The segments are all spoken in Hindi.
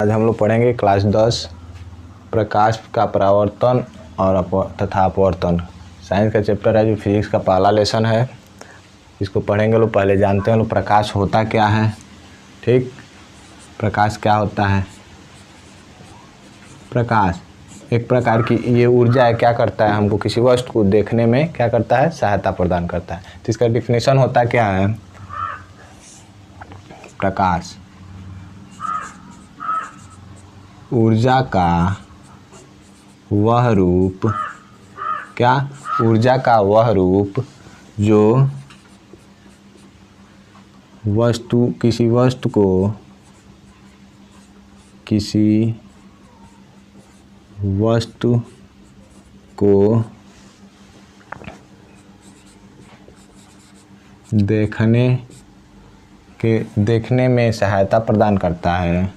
आज हम लोग पढ़ेंगे क्लास 10 प्रकाश का परावर्तन और तथा अपवर्तन। साइंस का चैप्टर है जो फिजिक्स का पहला लेसन है। इसको पढ़ेंगे लोग। पहले जानते हैं लोग प्रकाश होता क्या है। ठीक, प्रकाश क्या होता है? प्रकाश एक प्रकार की ये ऊर्जा है। क्या करता है? हमको किसी वस्तु को देखने में क्या करता है? सहायता प्रदान करता है। तो इसका डिफिनेशन होता क्या है? प्रकाश ऊर्जा का वह रूप, क्या? ऊर्जा का वह रूप जो किसी वस्तु को देखने में सहायता प्रदान करता है।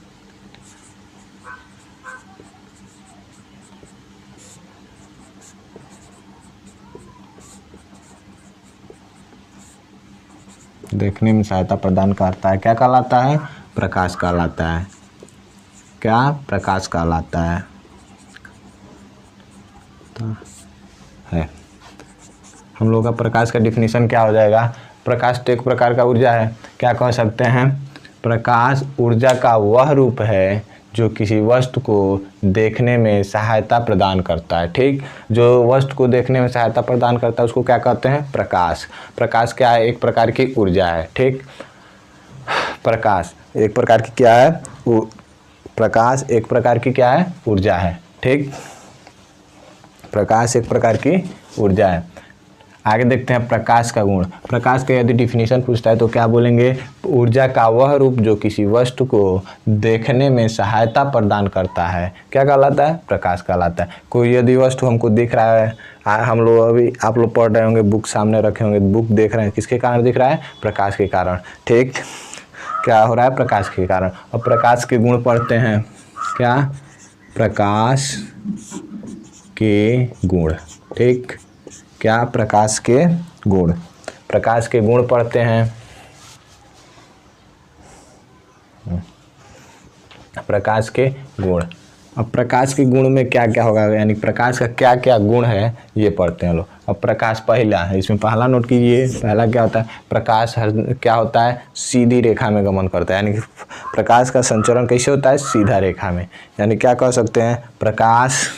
देखने में सहायता प्रदान करता है। क्या कहलाता है? प्रकाश कहलाता है। क्या? प्रकाश कहलाता है। तो है हम लोग का प्रकाश का डिफिनीशन क्या हो जाएगा? प्रकाश तो एक प्रकार का ऊर्जा है। क्या कह सकते हैं? प्रकाश ऊर्जा का वह रूप है जो किसी वस्तु को देखने में सहायता प्रदान करता है। ठीक, जो वस्तु को देखने में सहायता प्रदान करता है उसको क्या कहते हैं? प्रकाश। प्रकाश क्या है? एक प्रकार की ऊर्जा है। ठीक, प्रकाश एक प्रकार की क्या है? प्रकाश एक प्रकार की क्या है? ऊर्जा है। ठीक, प्रकाश एक प्रकार की ऊर्जा है। आगे देखते हैं प्रकाश का गुण। प्रकाश का यदि डिफिनीशन पूछता है तो क्या बोलेंगे? ऊर्जा का वह रूप जो किसी वस्तु को देखने में सहायता प्रदान करता है। क्या कहलाता है? प्रकाश कहलाता है। कोई यदि वस्तु हमको दिख रहा है, हम लोग अभी आप लोग पढ़ रहे होंगे, बुक सामने रखे होंगे, बुक देख रहे हैं, किसके कारण दिख रहा है? प्रकाश के कारण। ठीक, क्या हो रहा है? प्रकाश के कारण। और प्रकाश के गुण पढ़ते हैं। क्या? प्रकाश के गुण। ठीक, क्या? प्रकाश के गुण। प्रकाश के गुण पढ़ते हैं। प्रकाश के गुण। अब प्रकाश के गुण में क्या क्या होगा, यानी प्रकाश का क्या क्या गुण है ये पढ़ते हैं लोग। अब प्रकाश पहला है, इसमें पहला नोट कीजिए। पहला क्या होता है? प्रकाश क्या होता है? सीधी रेखा में गमन करता है। यानी कि प्रकाश का संचरण कैसे होता है? सीधा रेखा में। यानी क्या कह सकते हैं? प्रकाश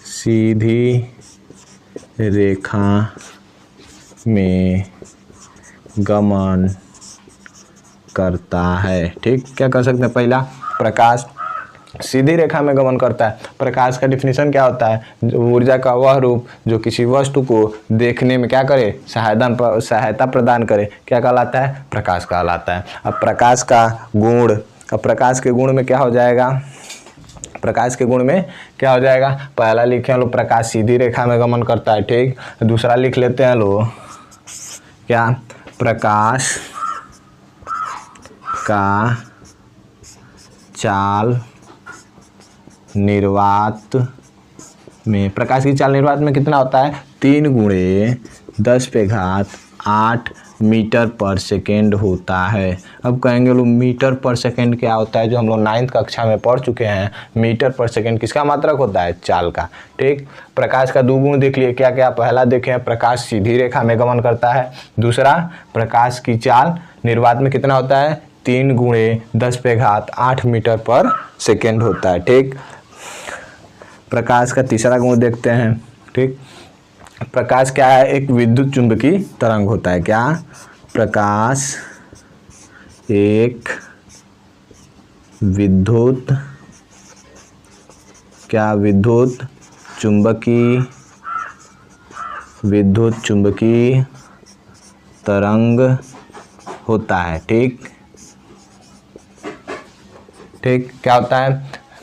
सीधी रेखा में गमन करता है। ठीक, क्या कह सकते हैं? पहला, प्रकाश सीधी रेखा में गमन करता है। प्रकाश का डिफिनीशन क्या होता है? ऊर्जा का वह रूप जो किसी वस्तु को देखने में क्या करे? सहायता प्रदान करे। क्या कहलाता है? प्रकाश कहलाता है। अब प्रकाश का गुण। अब प्रकाश के गुण में क्या हो जाएगा? प्रकाश के गुण में क्या हो जाएगा? पहला लिखे लोग, प्रकाश सीधी रेखा में गमन करता है। ठीक, दूसरा लिख लेते हैं लोग, क्या? प्रकाश का चाल निर्वात में, प्रकाश की चाल निर्वात में कितना होता है? 3 गुणे 10⁸ मीटर पर सेकेंड होता है। अब कहेंगे लोग मीटर पर सेकेंड क्या होता है? जो हम लोग 9th कक्षा में पढ़ चुके हैं। मीटर पर सेकेंड किसका मात्रक होता है? चाल का। ठीक, प्रकाश का 2 गुण देख लिए। क्या क्या? पहला देखें, प्रकाश सीधी रेखा में गमन करता है। दूसरा, प्रकाश की चाल निर्वात में कितना होता है? 3 गुणे 10⁸ मीटर पर सेकेंड होता है। ठीक, प्रकाश का तीसरा गुण देखते हैं। ठीक, प्रकाश क्या है? एक विद्युत चुंबकीय तरंग होता है। क्या? प्रकाश एक विद्युत चुंबकीय तरंग होता है। ठीक, क्या होता है?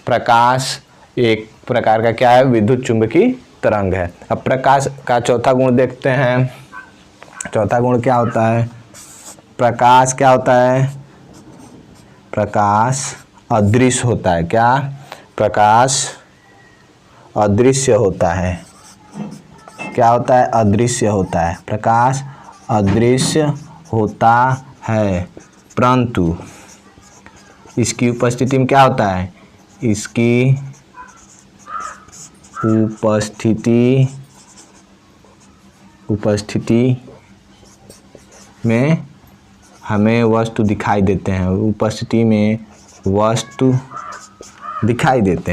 प्रकाश एक प्रकार का क्या है? विद्युत चुंबकीय तरंग है। अब प्रकाश का चौथा गुण देखते हैं। चौथा गुण क्या होता है? प्रकाश क्या होता है? प्रकाश अदृश्य होता है। क्या? प्रकाश अदृश्य होता है। क्या होता है? अदृश्य होता है। प्रकाश अदृश्य होता है। परंतु इसकी उपस्थिति में क्या होता है, इसकी उपस्थिति में हमें वस्तु दिखाई देते हैं, उपस्थिति में वस्तु दिखाई देते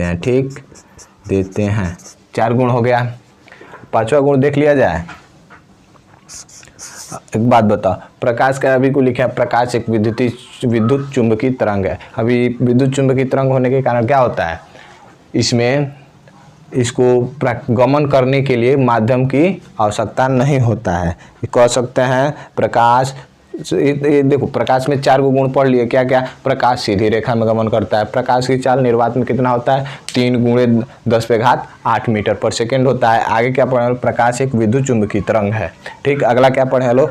हैं, ठीक, देते हैं। 4 गुण हो गया। 5वां गुण देख लिया जाए। एक बात बताओ, प्रकाश का अभी को लिखा है, प्रकाश एक विद्युत चुंबकीय तरंग है। अभी विद्युत चुंबकीय तरंग होने के कारण क्या होता है, इसमें इसको गमन करने के लिए माध्यम की आवश्यकता नहीं होता है। कह सकते हैं प्रकाश, ये देखो प्रकाश में 4 गुण पढ़ लिए। क्या क्या? प्रकाश सीधी रेखा में गमन करता है, प्रकाश की चाल निर्वात में कितना होता है, 3 × 10⁸ मीटर पर सेकेंड होता है। आगे क्या पढ़े, प्रकाश एक विद्युत चुंबकीय तरंग है। ठीक, अगला क्या पढ़े लो,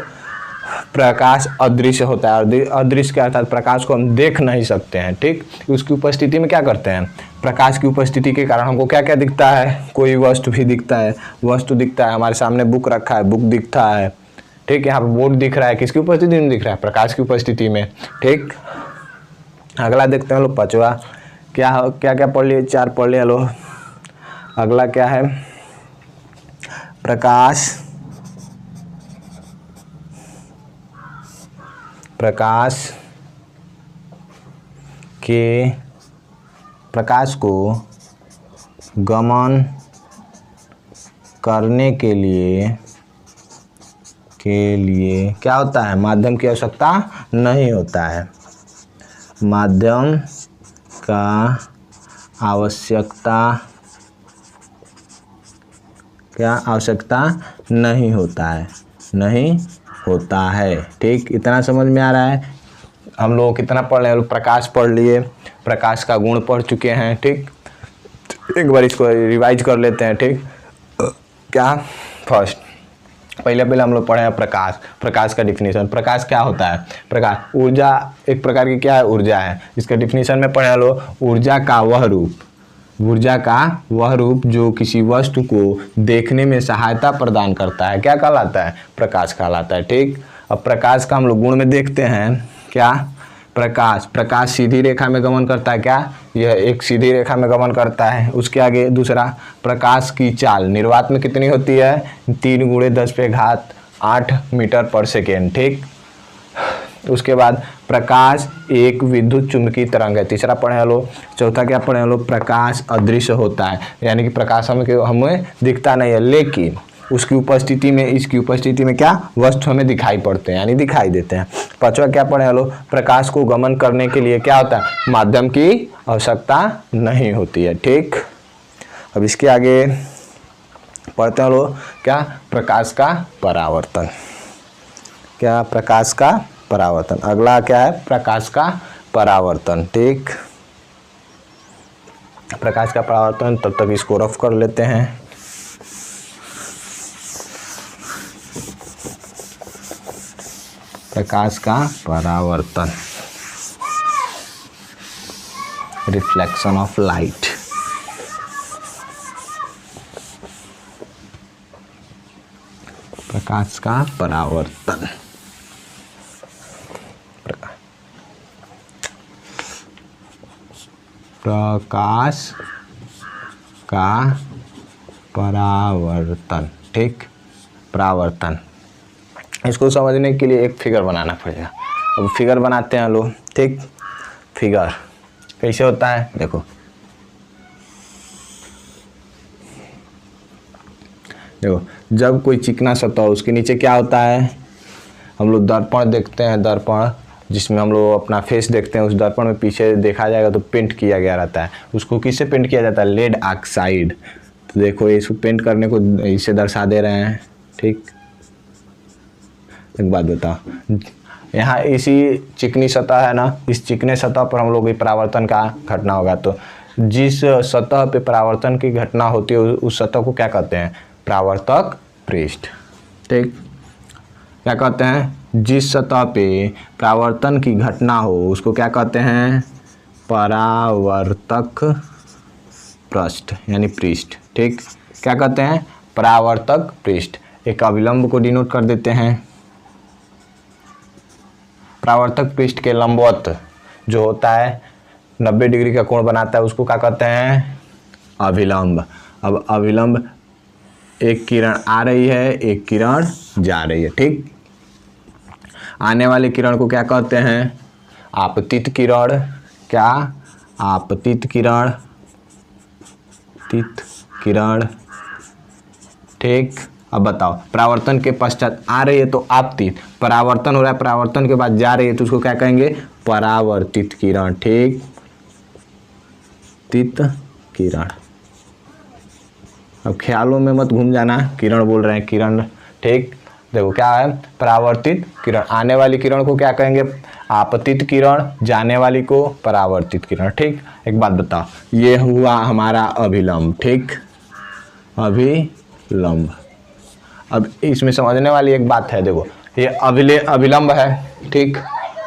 प्रकाश अदृश्य होता है। अदृश्य क्या अर्थात प्रकाश को हम देख नहीं सकते हैं। ठीक, उसकी उपस्थिति में क्या करते हैं, प्रकाश की उपस्थिति के कारण हमको क्या क्या दिखता है, कोई वस्तु भी दिखता है, वस्तु दिखता है। हमारे सामने बुक रखा है, बुक दिखता है। ठीक, यहाँ पे बोर्ड दिख रहा है, किसकी उपस्थिति में दिख रहा है, प्रकाश की उपस्थिति में। ठीक, अगला देखते हैं लोग 5वां। क्या क्या पढ़ लिए, 4 पढ़ लिए लो। अगला क्या है, प्रकाश को गमन करने के लिए क्या होता है, माध्यम की आवश्यकता नहीं होता है, माध्यम का आवश्यकता नहीं होता है। ठीक, इतना समझ में आ रहा है। हम लोग कितना पढ़ रहे हैं, प्रकाश पढ़ लिए, प्रकाश का गुण पढ़ चुके हैं। ठीक, एक बार इसको रिवाइज कर लेते हैं। ठीक, क्या फर्स्ट पहले हम लोग पढ़े हैं प्रकाश का डिफिनीशन। प्रकाश क्या होता है, प्रकाश ऊर्जा, एक प्रकार की क्या है, ऊर्जा है। इसका डिफिनीशन में पढ़े लो, ऊर्जा का वह रूप जो किसी वस्तु को देखने में सहायता प्रदान करता है, क्या कहलाता है, प्रकाश कहलाता है। ठीक, अब प्रकाश का हम लोग गुण में देखते हैं। क्या, प्रकाश सीधी रेखा में गमन करता है। क्या, यह एक सीधी रेखा में गमन करता है। उसके आगे दूसरा, प्रकाश की चाल निर्वात में कितनी होती है, 3 × 10⁸ मीटर पर सेकेंड। ठीक, उसके बाद प्रकाश एक विद्युत चुंबकीय तरंग है। तीसरा पढ़े लो। चौथा क्या पढ़े लो, प्रकाश अदृश्य होता है, यानी कि प्रकाश हमें दिखता नहीं है, लेकिन इसकी उपस्थिति में क्या, वस्तु हमें दिखाई पड़ते हैं, यानी दिखाई देते हैं। 5वां क्या पढ़े लो, प्रकाश को गमन करने के लिए क्या होता है, माध्यम की आवश्यकता नहीं होती है। ठीक, अब इसके आगे पढ़ते हैं लोग, क्या, प्रकाश का परावर्तन। क्या, प्रकाश का परावर्तन। अगला क्या है, प्रकाश का परावर्तन। ठीक, प्रकाश का परावर्तन, तब तक इसको रफ कर लेते हैं। प्रकाश का परावर्तन, रिफ्लेक्शन ऑफ लाइट। प्रकाश का परावर्तन, प्रकाश का परावर्तन। ठीक, परावर्तन, इसको समझने के लिए एक फिगर बनाना पड़ेगा। अब फिगर बनाते हैं लोग। ठीक, फिगर कैसे होता है, देखो जब कोई चिकना सतह, उसके नीचे क्या होता है, हम लोग दर्पण देखते हैं, दर्पण जिसमें हम लोग अपना फेस देखते हैं। उस दर्पण में पीछे देखा जाएगा तो पेंट किया गया रहता है। उसको किससे पेंट किया जाता है, लेड ऑक्साइड। तो देखो इसको पेंट करने को इसे दर्शा दे रहे हैं। ठीक, एक बात बताओ, यहाँ इसी चिकनी सतह है ना, इस चिकने सतह पर हम लोग की परावर्तन का घटना होगा। तो जिस सतह पे परावर्तन की घटना होती है उस सतह को क्या कहते हैं, परावर्तक पृष्ठ। ठीक, क्या कहते हैं, जिस सतह पे परावर्तन की घटना हो उसको क्या कहते हैं, परावर्तक पृष्ठ, यानी पृष्ठ। ठीक, क्या कहते हैं, परावर्तक पृष्ठ। एक अभिलंब को डिनोट कर देते हैं। परावर्तक पृष्ठ के लंबवत जो होता है 90 डिग्री का कोण बनाता है उसको क्या कहते हैं? अभिलंब। अब अभिलंब, एक किरण आ रही है, एक किरण जा रही है, ठीक। आने वाले किरण को क्या कहते हैं? आपतित किरण। क्या? आपतित किरण, तित किरण, ठीक। अब बताओ, परावर्तन के पश्चात आ रही है तो आपतित, परावर्तन हो रहा है, परावर्तन के बाद जा रही है तो उसको क्या कहेंगे? परावर्तित किरण, ठीक। तित किरण। अब ख्यालों में मत घूम जाना, किरण बोल रहे हैं, किरण, ठीक। देखो क्या है? परावर्तित किरण। आने वाली किरण को क्या कहेंगे? आपतित किरण। जाने वाली को परावर्तित किरण, ठीक। एक बात बताओ, ये हुआ हमारा अभिलंब, ठीक। अभिलंब। अब इसमें समझने वाली एक बात है, देखो ये अभिलंब है, ठीक।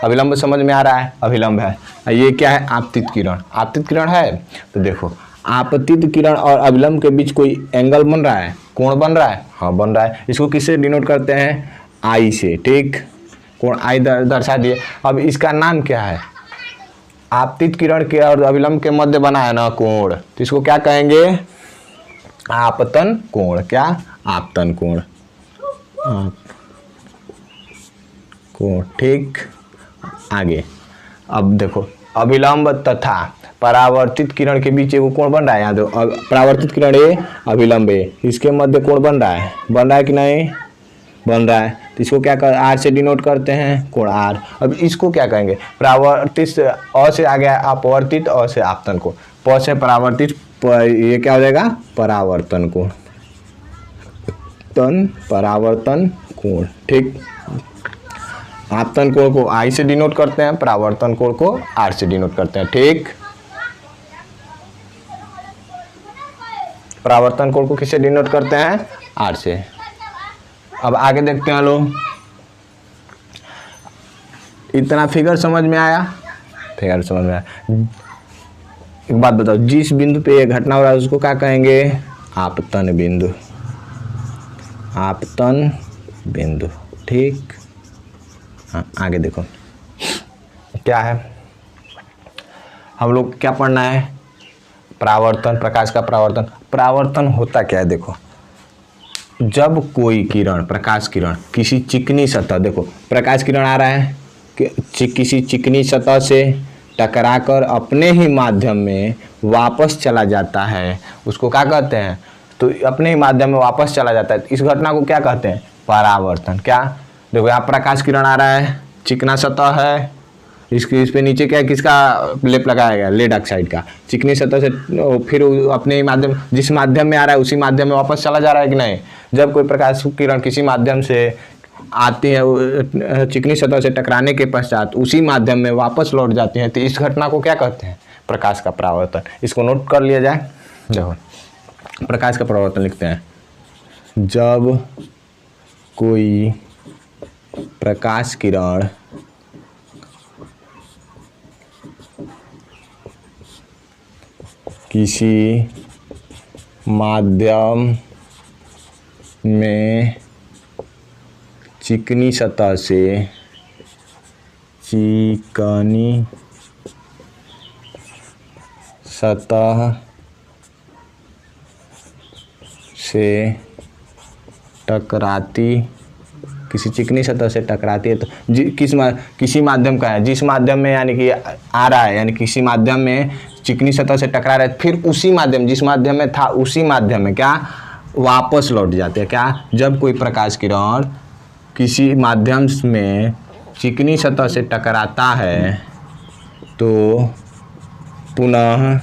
अभिलंब समझ में आ रहा है, अभिलंब है। ये क्या है? आपतित किरण। आपतित किरण है तो देखो, आपतित किरण और अभिलंब के बीच कोई एंगल बन रहा है, कोण बन रहा है, हाँ बन रहा है। इसको किससे डिनोट करते हैं? आई से, ठीक। कोण आई दर्शा दिए। अब इसका नाम क्या है? आपतित किरण के और अभिलंब के मध्य बना है ना कोण, तो इसको क्या कहेंगे? आपतन कोण। क्या? आपतन कोण। कोण, ठीक। आगे अब देखो, अभिलंब तथा परावर्तित किरण के बीच वो कोण बन रहा है। यहाँ देखो, परावर्तित किरण ए, अभिलंब ए, इसके मध्य कोण बन रहा है कि नहीं? बन रहा है। तो इसको क्या कर, आर से डिनोट करते हैं, कोण आर। अब इसको क्या कहेंगे? परावर्तित, अ से आ गया अपवर्तित, अ से आपतन कोण, प से परावर्तित, ये क्या हो जाएगा? परावर्तन कोण। परावर्तन कोण, ठीक। आपतन कोण को आई से डिनोट करते हैं, परावर्तन कोण को आर से डिनोट करते हैं, ठीक। परावर्तन कोण को किससे डिनोट करते हैं? आर से। अब आगे देखते हैं लोग, इतना फिगर समझ में आया? फिगर समझ में आया। एक बात बताओ, जिस बिंदु पे ये घटना हो रहा है उसको क्या कहेंगे? आपतन बिंदु। आपतन बिंदु, ठीक। हाँ, आगे देखो क्या है, हम लोग क्या पढ़ना है? परावर्तन, प्रकाश का परावर्तन। परावर्तन होता क्या है? देखो, जब कोई किरण, प्रकाश किरण किसी चिकनी सतह, देखो प्रकाश किरण आ रहा है कि किसी चिकनी सतह से टकराकर अपने ही माध्यम में वापस चला जाता है, उसको क्या कहते हैं? तो अपने ही माध्यम में वापस चला जाता है, इस घटना को क्या कहते हैं? परावर्तन। क्या? देखो यहाँ प्रकाश किरण आ रहा है, चिकना सतह है, इसके इस पे नीचे क्या है, किसका लेप लगाया गया? लेड ऑक्साइड का। चिकनी सतह से फिर अपने ही माध्यम, जिस माध्यम में आ रहा है उसी माध्यम में वापस चला जा रहा है कि नहीं? जब कोई प्रकाश किरण किसी माध्यम से आती है, चिकनी सतह से टकराने के पश्चात उसी माध्यम में वापस लौट जाती है, तो इस घटना को क्या कहते हैं? प्रकाश का परावर्तन। इसको नोट कर लिया जाए। देखो प्रकाश का परावर्तन लिखते हैं, जब कोई प्रकाश किरण किसी माध्यम में चिकनी सतह से टकराती, किसी चिकनी सतह से टकराती है तो किसी माध्यम का है, जिस माध्यम में यानी कि आ रहा है, यानी किसी माध्यम में चिकनी सतह से टकरा रहा है, फिर उसी माध्यम, जिस माध्यम में था उसी माध्यम में क्या वापस लौट जाते हैं। क्या? जब कोई प्रकाश किरण किसी माध्यम में चिकनी सतह से टकराता है तो पुनः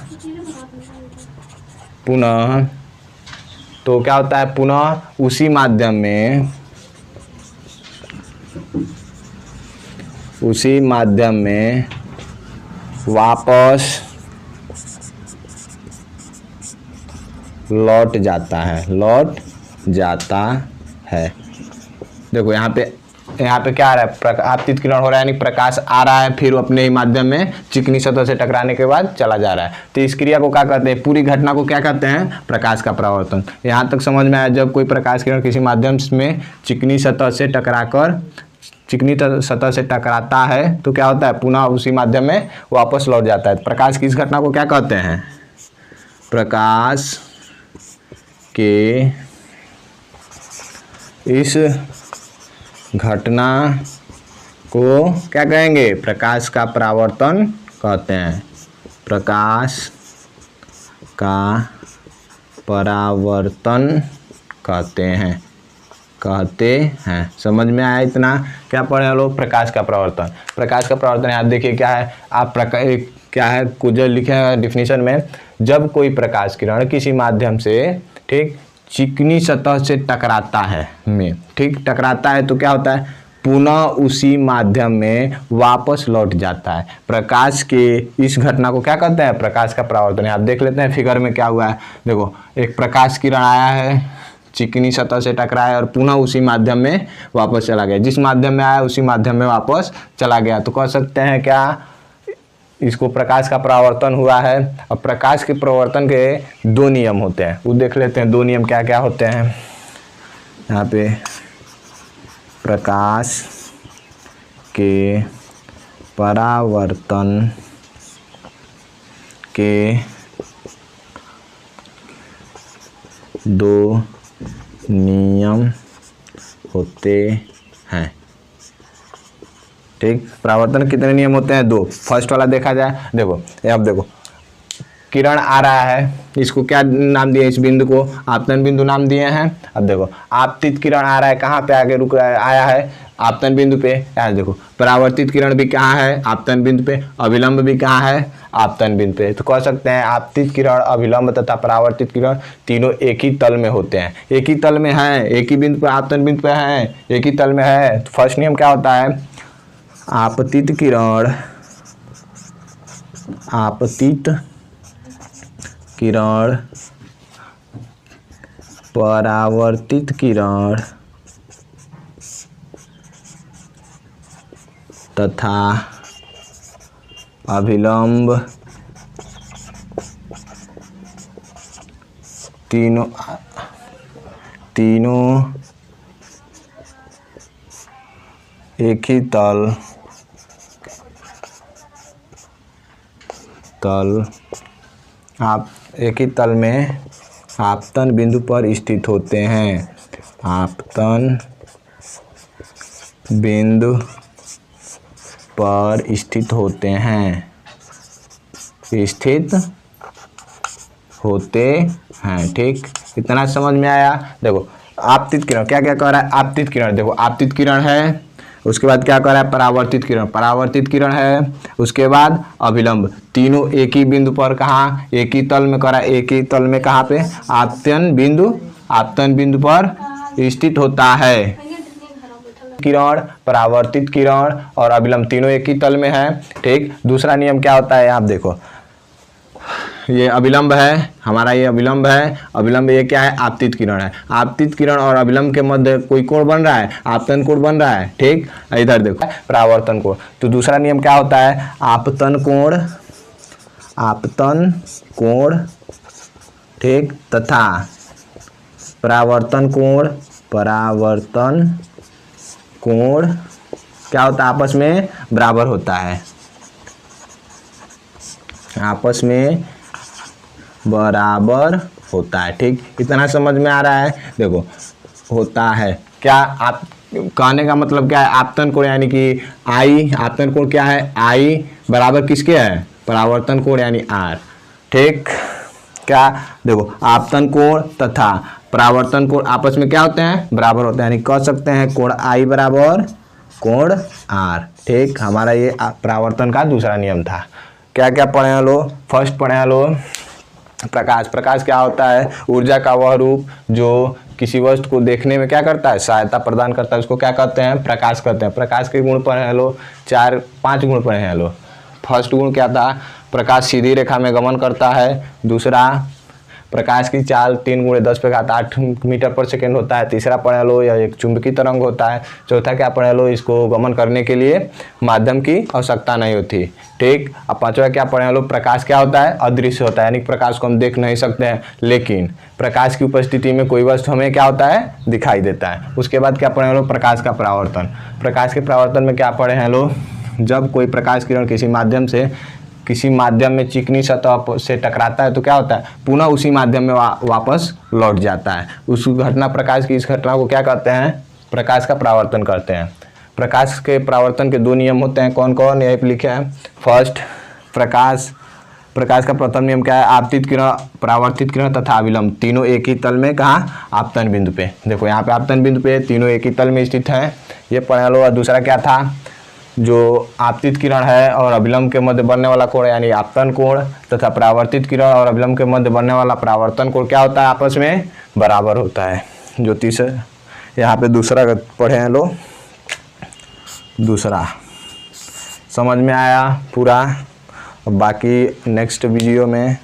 तो क्या होता है? पुनः उसी माध्यम में वापस लौट जाता है। देखो यहाँ पे यहाँ पे क्या आ रहा है, आपतित किरण हो रहा है, यानी प्रकाश आ रहा है, फिर अपने ही माध्यम में चिकनी सतह से टकराने के बाद चला जा रहा है। तो इस क्रिया को क्या कहते हैं, पूरी घटना को क्या कहते हैं, प्रकाश का परावर्तन। यहाँ तक समझ में आया। जब कोई प्रकाश किरण किसी माध्यम में चिकनी सतह से टकराता है तो क्या होता है, पुनः उसी माध्यम में वापस लौट जाता है। प्रकाश की इस घटना को क्या कहते हैं, प्रकाश के इस घटना को क्या कहेंगे, प्रकाश का परावर्तन कहते हैं। प्रकाश का परावर्तन कहते हैं। समझ में आया इतना? क्या पढ़े हम लोग, प्रकाश का परावर्तन। प्रकाश का परावर्तन यहाँ देखिए क्या है, आप क्या है कुछ लिखे हैं डिफिनीशन में, जब कोई प्रकाश किरण किसी माध्यम से ठीक चिकनी सतह से टकराता है टकराता है तो क्या होता है, पुनः उसी माध्यम में वापस लौट जाता है। प्रकाश के इस घटना को क्या कहते हैं, प्रकाश का परावर्तन। आप देख लेते हैं फिगर में क्या हुआ है। देखो, एक प्रकाश किरण आया है, चिकनी सतह से टकराया और पुनः उसी माध्यम में वापस चला गया। जिस माध्यम में आया उसी माध्यम में वापस चला गया, तो कह सकते हैं क्या, इसको प्रकाश का परावर्तन हुआ है। अब प्रकाश के परावर्तन के दो नियम होते हैं, वो देख लेते हैं। दो नियम क्या क्या होते हैं यहाँ पे। प्रकाश के परावर्तन के दो नियम होते हैं। ठीक, परावर्तन कितने नियम होते हैं, दो। फर्स्ट वाला देखा जाए, देखो अब देखो, किरण आ रहा है, इसको क्या नाम दिए, इस बिंदु को आपतन बिंदु नाम दिए हैं। अब देखो, आपतित किरण आ रहा है, कहाँ पे आगे रुक आया है, आपतन बिंदु पे। यार देखो, परावर्तित किरण भी कहाँ है, आपतन बिंदु पे। अभिलंब भी कहाँ है, आपतन बिंदु पे। तो कह सकते हैं आपतित किरण, अभिलंब तथा परावर्तित किरण तीनों एक ही तल में होते हैं, एक ही तल में है, एक ही बिंदु पर, आपतन बिंदु पे है, एक ही तल में है। तो फर्स्ट नियम क्या होता है, आपतित किरण परावर्तित किरण तथा अभिलंब तीनों एक ही तल आप एक ही तल में आपतन बिंदु पर स्थित होते हैं। आपतन बिंदु पर स्थित होते हैं, ठीक, इतना समझ में आया। देखो, आपतित किरण क्या क्या कह रहा है, आपतित किरण, देखो आपतित किरण है, उसके बाद क्या कर रहा है, परावर्तित किरण है, उसके बाद अभिलंब, तीनों एक ही बिंदु पर, कहाँ, एक ही तल में कर रहा है, एक ही तल में कहाँ पे, आपतन बिंदु पर स्थित होता है। किरण, परावर्तित किरण और अभिलंब तीनों एक ही तल में है। ठीक, दूसरा नियम क्या होता है, आप देखो, ये अभिलंब है हमारा, ये अभिलंब है, अभिलंब ये क्या है, आपतित किरण है। आपतित किरण और अभिलंब के मध्य कोई कोण बन रहा है, आपतन कोण बन रहा है। ठीक, इधर देखो परावर्तन कोण। तो दूसरा नियम क्या होता है, आपतन कोण, ठीक, तथा परावर्तन कोण क्या होता है, आपस में बराबर होता है, आपस में बराबर होता है। ठीक, इतना समझ में आ रहा है। देखो, होता है क्या, आप कहने का मतलब क्या है, आपतन कोण यानी कि आई, आपतन कोण क्या है, आई बराबर किसके है, परावर्तन कोण यानी आर। ठीक, क्या, देखो आपतन कोण तथा परावर्तन कोण आपस में क्या होते हैं, बराबर होते हैं, यानी कह सकते हैं कोण आई बराबर कोण आर। ठीक, हमारा ये परावर्तन का दूसरा नियम था। क्या क्या पढ़े हैं लो, फर्स्ट पढ़े हैं लो प्रकाश क्या होता है, ऊर्जा का वह रूप जो किसी वस्तु को देखने में क्या करता है, सहायता प्रदान करता है, उसको क्या कहते हैं, प्रकाश कहते हैं। प्रकाश के गुण पढ़े हैं लो, 4-5 गुण पढ़े हैं लो। फर्स्ट गुण क्या था, प्रकाश सीधी रेखा में गमन करता है। दूसरा, प्रकाश की चाल 3 × 10⁸ मीटर पर सेकेंड होता है। तीसरा पढ़ लो यह एक चुंबकीय तरंग होता है। चौथा क्या पढ़ लो, इसको गमन करने के लिए माध्यम की आवश्यकता नहीं होती। ठीक। अब पांचवा क्या पढ़ लो, प्रकाश क्या होता है, अदृश्य होता है, यानी प्रकाश को हम देख नहीं सकते हैं, लेकिन प्रकाश की उपस्थिति में कोई वस्तु हमें क्या होता है, दिखाई देता है। उसके बाद क्या पढ़े लो, प्रकाश का परावर्तन। प्रकाश के परावर्तन में क्या पढ़े हैं लोग, जब कोई प्रकाश किरण किसी माध्यम में चिकनी सतह से टकराता है तो क्या होता है, पुनः उसी माध्यम में वापस लौट जाता है। उस घटना प्रकाश की इस घटना को क्या कहते हैं, प्रकाश का परावर्तन करते हैं। प्रकाश के परावर्तन के 2 नियम होते हैं, कौन कौन, यही पे लिखे हैं। फर्स्ट, प्रकाश का प्रथम नियम क्या है, आपतित किरण, परावर्तित किरण तथा अविलंब तीनों एक ही तल में, कहाँ, आपतन बिंदु पे। देखो यहाँ पे आपतन बिंदु पे तीनों एक ही तल में स्थित हैं, ये पढ़ लो। और दूसरा क्या था, जो आपतित किरण है और अविलंब के मध्य बनने वाला कोण यानी आपतन कोण, तथा परावर्तित किरण और अविलंब के मध्य बनने वाला परावर्तन कोण क्या होता है, आपस में बराबर होता है। जो तीसरा यहाँ पे दूसरा पढ़े हैं लोग, दूसरा समझ में आया पूरा। बाकी नेक्स्ट वीडियो में